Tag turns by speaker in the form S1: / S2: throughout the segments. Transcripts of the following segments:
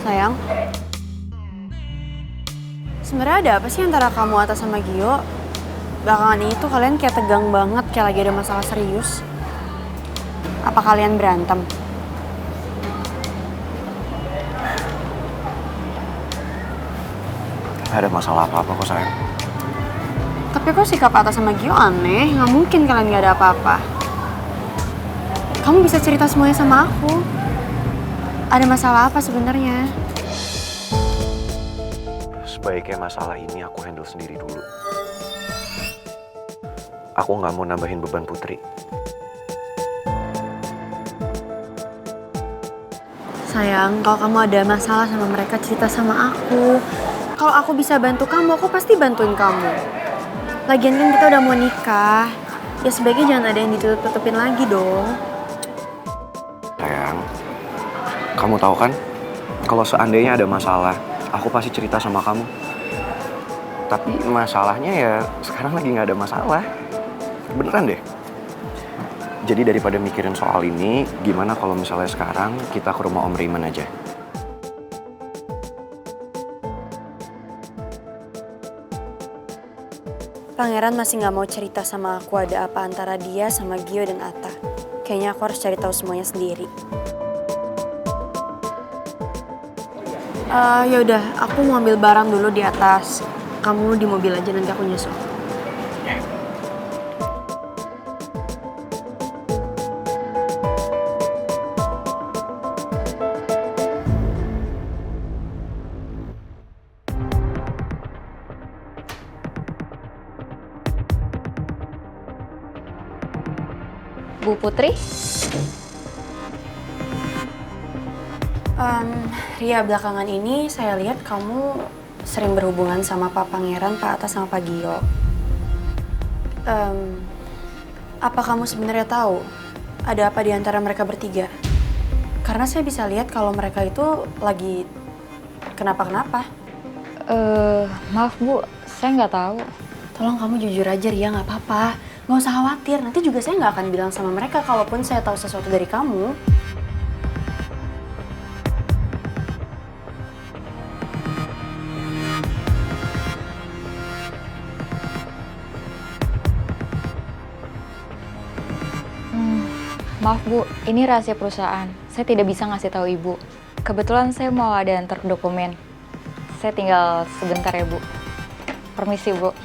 S1: Sayang, sebenarnya ada apa sih antara kamu Atta sama Gio? Belakangan ini tuh kalian kayak tegang banget, kayak lagi ada masalah serius. Apa kalian berantem?
S2: Gak ada masalah apa-apa kok sayang.
S1: Tapi kok sikap Atta sama Gio aneh? Nggak mungkin kalian gak ada apa-apa. Kamu bisa cerita semuanya sama aku. Ada masalah apa sebenarnya?
S2: Sebaiknya masalah ini aku handle sendiri dulu. Aku nggak mau nambahin beban Putri.
S1: Sayang, kalau kamu ada masalah sama mereka, cerita sama aku. Kalau aku bisa bantu kamu, aku pasti bantuin kamu. Lagian kan kita udah mau nikah. Ya sebaiknya jangan ada yang ditutup-tutupin lagi dong.
S2: Sayang, kamu tahu kan, kalau seandainya ada masalah, aku pasti cerita sama kamu. Tapi masalahnya ya sekarang lagi nggak ada masalah. Beneran deh. Jadi daripada mikirin soal ini, gimana kalau misalnya sekarang kita ke rumah Om Raymond aja?
S1: Pangeran masih nggak mau cerita sama aku ada apa antara dia sama Gio dan Atta. Kayaknya aku harus cari tahu semuanya sendiri. Ya udah, aku mau ambil barang dulu di atas. Kamu di mobil aja, nanti aku nyusul.
S3: Bu Putri?
S1: Ria, belakangan ini saya lihat kamu sering berhubungan sama Pak Pangeran, Pak Atta, sama Pak Gio. Apa kamu sebenarnya tahu ada apa di antara mereka bertiga? Karena saya bisa lihat kalau mereka itu lagi kenapa-kenapa.
S3: Maaf Bu, saya nggak tahu.
S1: Tolong kamu jujur aja, Ria, nggak apa-apa. Nggak usah khawatir, nanti juga saya nggak akan bilang sama mereka kalaupun saya tahu sesuatu dari kamu.
S3: Maaf Bu, ini rahasia perusahaan. Saya tidak bisa ngasih tahu Ibu. Kebetulan saya mau ada antar dokumen. Saya tinggal sebentar ya Bu. Permisi Bu.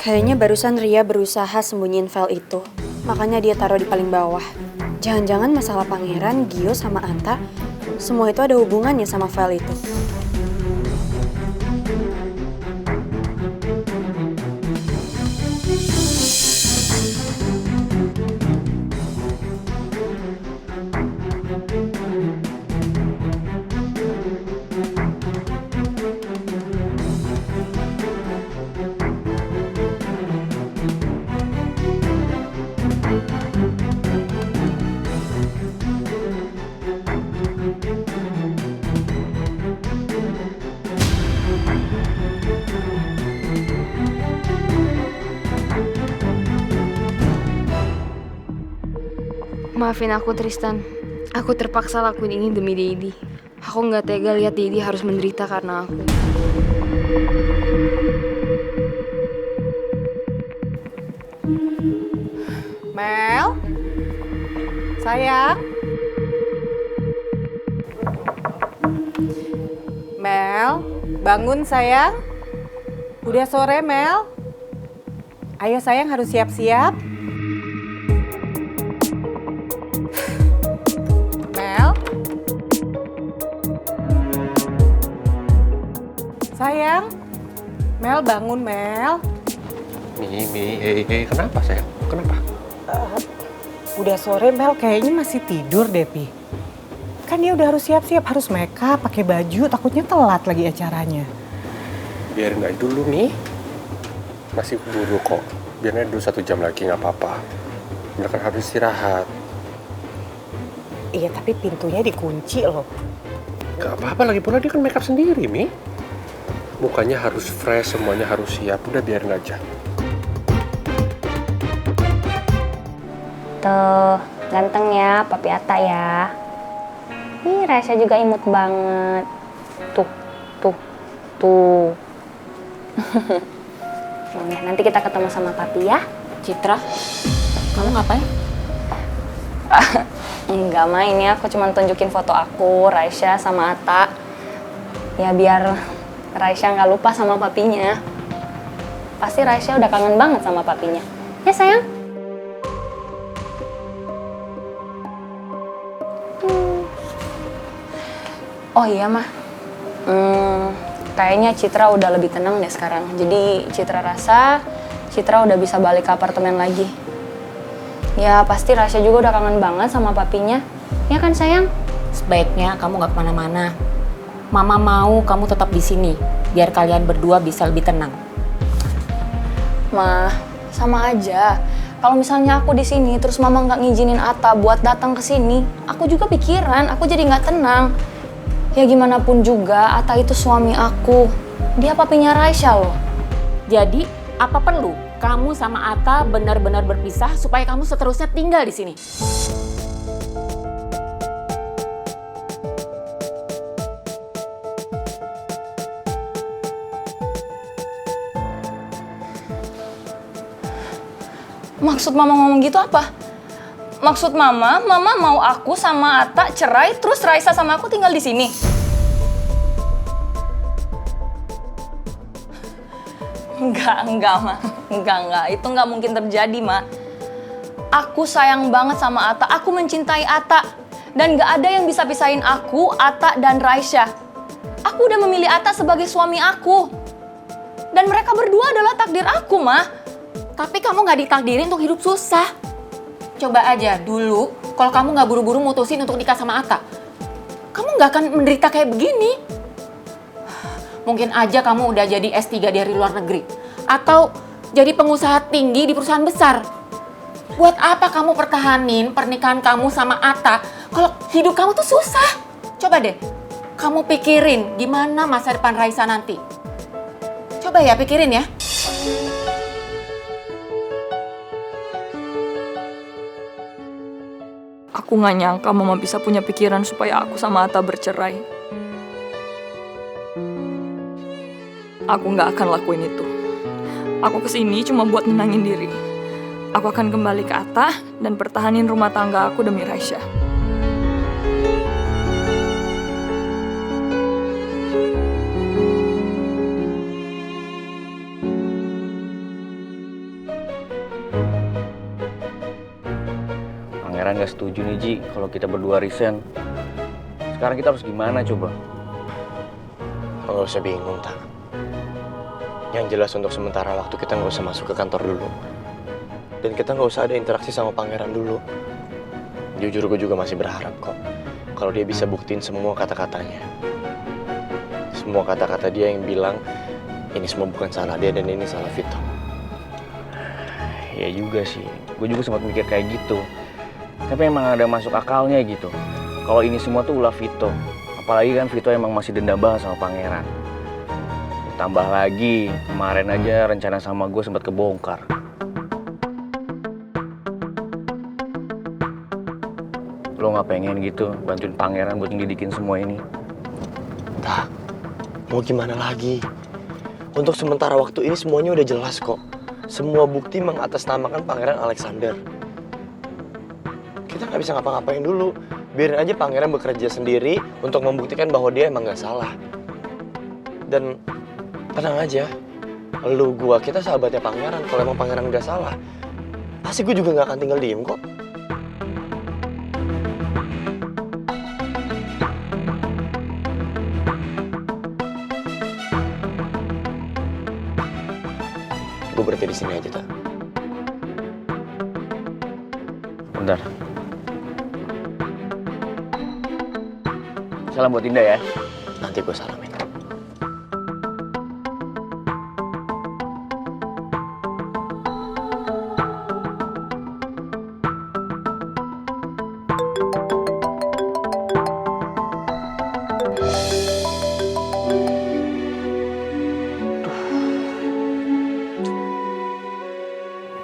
S1: Kayaknya barusan Ria berusaha sembunyiin file itu. Makanya dia taruh di paling bawah. Jangan-jangan masalah Pangeran, Gio, sama Anta, semua itu ada hubungannya sama file itu.
S4: Maafin aku Tristan, aku terpaksa lakuin ini demi Dedi. Aku nggak tega lihat Dedi harus menderita karena aku.
S5: Mel? Sayang? Mel, bangun sayang. Udah sore Mel. Ayo sayang harus siap-siap. Mel? Sayang? Mel bangun Mel.
S6: Hei, kenapa sayang? Kenapa?
S5: Udah sore Mel kayaknya masih tidur deh Pi. Kan dia udah harus siap-siap, harus make up, pakai baju, takutnya telat lagi acaranya.
S6: Biarin aja dulu nih. Masih keburu kok. Biarin aja dulu 1 jam lagi nggak apa-apa. Mereka harus istirahat.
S5: Iya tapi pintunya dikunci loh.
S6: Gak apa-apa lagi pula dia kan make up sendiri Mi. Mukanya harus fresh, semuanya harus siap. Udah biarin aja.
S7: Tuh, ganteng ya Papi Atta ya. Ih, Raisa juga imut banget. Tuh, tuh, tuh. Ya, nanti kita ketemu sama Papi ya.
S3: Citra, kamu ngapain?
S7: Enggak main ya, aku cuma tunjukin foto aku, Raisa sama Atta. Ya biar Raisa nggak lupa sama papinya. Pasti Raisa udah kangen banget sama papinya. Ya sayang? Oh iya mah, kayaknya Citra udah lebih tenang deh sekarang. Jadi Citra rasa Citra udah bisa balik ke apartemen lagi. Ya pasti Rasya juga udah kangen banget sama papinya. Ya kan sayang?
S8: Sebaiknya kamu nggak kemana-mana. Mama mau kamu tetap di sini, biar kalian berdua bisa lebih tenang.
S7: Mah, sama aja. Kalau misalnya aku di sini terus Mama nggak ngizinin Atta buat datang ke sini, aku juga pikiran, aku jadi nggak tenang. Ya gimana pun juga, Atta itu suami aku. Dia papinya Raisa loh.
S8: Jadi, apa perlu kamu sama Atta benar-benar berpisah supaya kamu seterusnya tinggal di sini?
S7: Maksud Mama ngomong gitu apa? Maksud Mama mau aku sama Atta cerai terus Raisa sama aku tinggal di sini. Enggak, Ma. Enggak. Itu enggak mungkin terjadi, Ma. Aku sayang banget sama Atta. Aku mencintai Atta. Dan enggak ada yang bisa pisahin aku, Atta, dan Raisa. Aku udah memilih Atta sebagai suami aku. Dan mereka berdua adalah takdir aku, Ma.
S8: Tapi kamu nggak ditakdirin untuk hidup susah. Coba aja dulu, kalau kamu nggak buru-buru mutusin untuk nikah sama Atta, kamu nggak akan menderita kayak begini. Mungkin aja kamu udah jadi S3 dari luar negeri. Atau jadi pengusaha tinggi di perusahaan besar. Buat apa kamu pertahanin pernikahan kamu sama Atta kalau hidup kamu tuh susah? Coba deh, kamu pikirin gimana masa depan Raisa nanti. Coba ya, pikirin ya.
S9: Aku gak nyangka Mama bisa punya pikiran supaya aku sama Atta bercerai. Aku gak akan lakuin itu. Aku kesini cuma buat nenangin diri. Aku akan kembali ke Atta dan pertahanin rumah tangga aku demi Raisa.
S2: Pangeran gak setuju nih Ji kalau kita berdua resign. Sekarang kita harus gimana coba?
S10: Nggak usah bingung, Tak. Yang jelas untuk sementara waktu kita nggak usah masuk ke kantor dulu. Dan kita nggak usah ada interaksi sama pangeran dulu. Jujur gue juga masih berharap kok kalau dia bisa buktiin semua kata-katanya. Semua kata-kata dia yang bilang ini semua bukan salah dia dan ini salah Vito.
S2: Ya juga sih, gue juga sempat mikir kayak gitu. Tapi emang ada masuk akalnya gitu. Kalau ini semua tuh ulah Vito. Apalagi kan Vito emang masih dendam banget sama pangeran. Tambah lagi, kemarin aja rencana sama gue sempat kebongkar. Lo gak pengen gitu bantuin pangeran buat ngedidikin semua ini?
S10: Tak, mau gimana lagi? Untuk sementara waktu ini semuanya udah jelas kok. Semua bukti mengatasnamakan Pangeran Alexander. Kita nggak bisa ngapa-ngapain dulu. Biarin aja pangeran bekerja sendiri untuk membuktikan bahwa dia emang nggak salah. Dan tenang aja, lu gua kita sahabatnya pangeran. Kalau emang pangeran nggak salah, pasti gue juga nggak akan tinggal diem kok. Gue berhenti di sini aja, Tak.
S2: Bentar. Salam buat Dinda ya.
S10: Nanti gue salamin.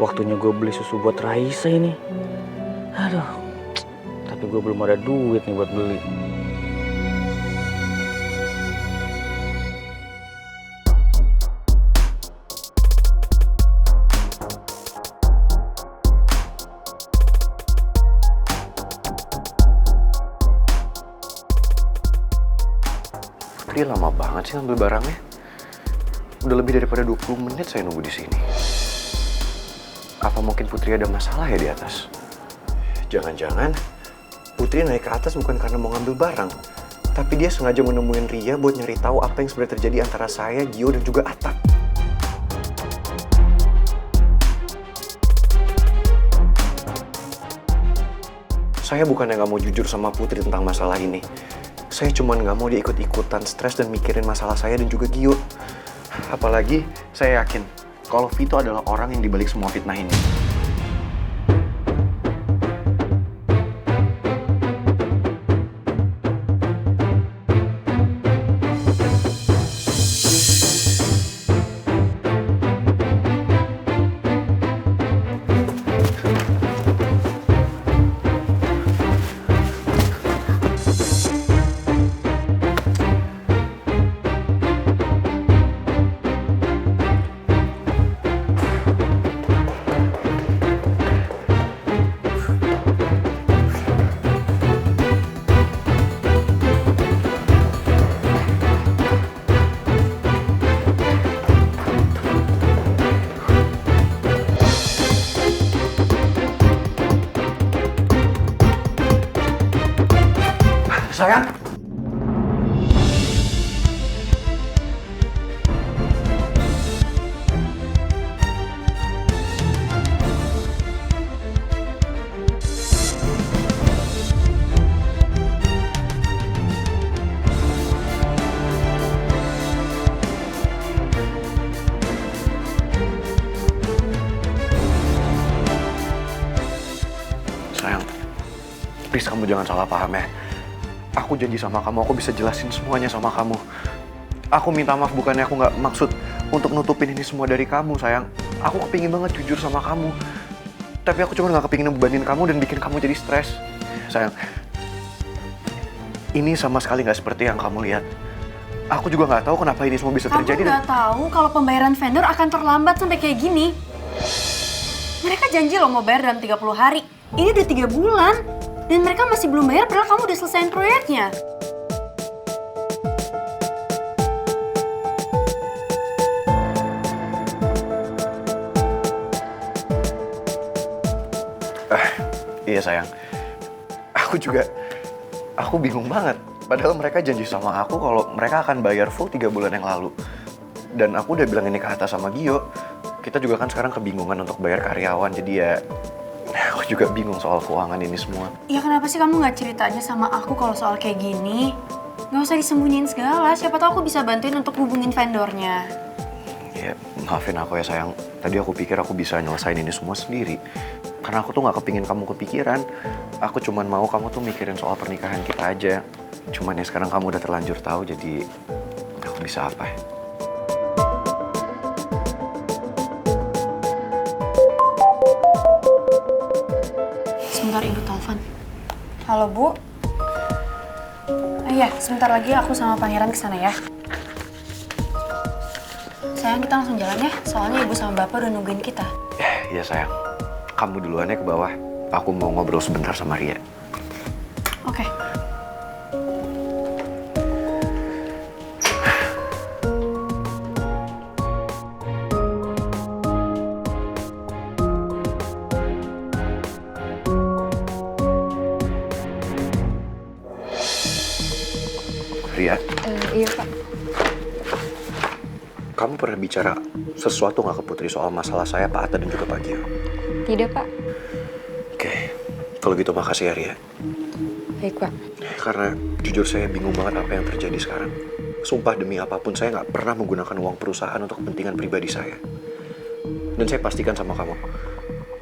S10: waktunya gue beli susu buat Raisa ini. Aduh, tapi gue belum ada duit nih buat beli.
S2: Putri lama banget sih ngambil barangnya. Udah lebih daripada 20 menit saya nunggu di sini. Apa mungkin Putri ada masalah ya di atas? Jangan-jangan Putri naik ke atas bukan karena mau ngambil barang, tapi dia sengaja menemuin Ria buat nyari tahu apa yang sebenarnya terjadi antara saya, Gio, dan juga Atta. Saya bukannya nggak mau jujur sama Putri tentang masalah ini. Saya cuma nggak mau dia ikut-ikutan stres dan mikirin masalah saya dan juga Gio. Apalagi saya yakin kalau Vito adalah orang yang dibalik semua fitnah ini. Sayang. Sayang, please kamu jangan salah paham ya. Aku janji sama kamu, aku bisa jelasin semuanya sama kamu. Aku minta maaf, bukannya aku nggak maksud untuk nutupin ini semua dari kamu, sayang. Aku kepingin banget jujur sama kamu. Tapi aku cuma nggak kepingin ngebebanin kamu dan bikin kamu jadi stres. Sayang, ini sama sekali nggak seperti yang kamu lihat. Aku juga nggak tahu kenapa ini semua bisa terjadi.
S1: Kamu nggak tahu kalau pembayaran vendor akan terlambat sampai kayak gini. Mereka janji loh mau bayar dalam 30 hari. Ini udah 3 bulan. Dan mereka masih belum bayar padahal kamu udah selesaiin proyeknya.
S2: Iya sayang, aku bingung banget. Padahal mereka janji sama aku kalau mereka akan bayar full 3 bulan yang lalu. Dan aku udah bilang ini ke Atta sama Gio. Kita juga kan sekarang kebingungan untuk bayar karyawan, jadi ya aku juga bingung soal keuangan ini semua.
S1: Ya kenapa sih kamu nggak cerita aja sama aku kalau soal kayak gini? Nggak usah disembunyiin segala, siapa tahu aku bisa bantuin untuk hubungin vendornya.
S2: Ya maafin aku ya sayang, tadi aku pikir aku bisa nyelesain ini semua sendiri. Karena aku tuh nggak kepingin kamu kepikiran. Aku cuman mau kamu tuh mikirin soal pernikahan kita aja. Cuman ya sekarang kamu udah terlanjur tahu, jadi aku bisa apa ya?
S1: Sebentar ibu telepon. Halo Bu. Iya, sebentar lagi aku sama Pangeran kesana ya. Sayang kita langsung jalan ya, soalnya ibu sama bapak udah nungguin kita.
S2: Iya sayang, kamu duluan ya ke bawah. Aku mau ngobrol sebentar sama Ria.
S1: Oke.
S2: Ria,
S3: Iya Pak.
S2: kamu pernah bicara sesuatu nggak ke Putri soal masalah saya, Pak Atta, dan juga Pak Gio?
S3: Tidak Pak.
S2: Oke, kalau gitu makasih ya Ria.
S3: Baik Pak.
S2: Karena jujur saya bingung banget apa yang terjadi sekarang. Sumpah demi apapun saya nggak pernah menggunakan uang perusahaan untuk kepentingan pribadi saya. Dan saya pastikan sama kamu,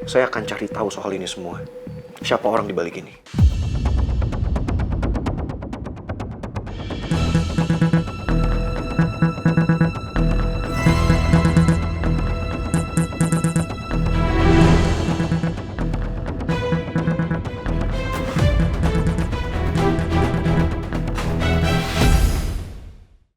S2: saya akan cari tahu soal ini semua. Siapa orang di balik ini?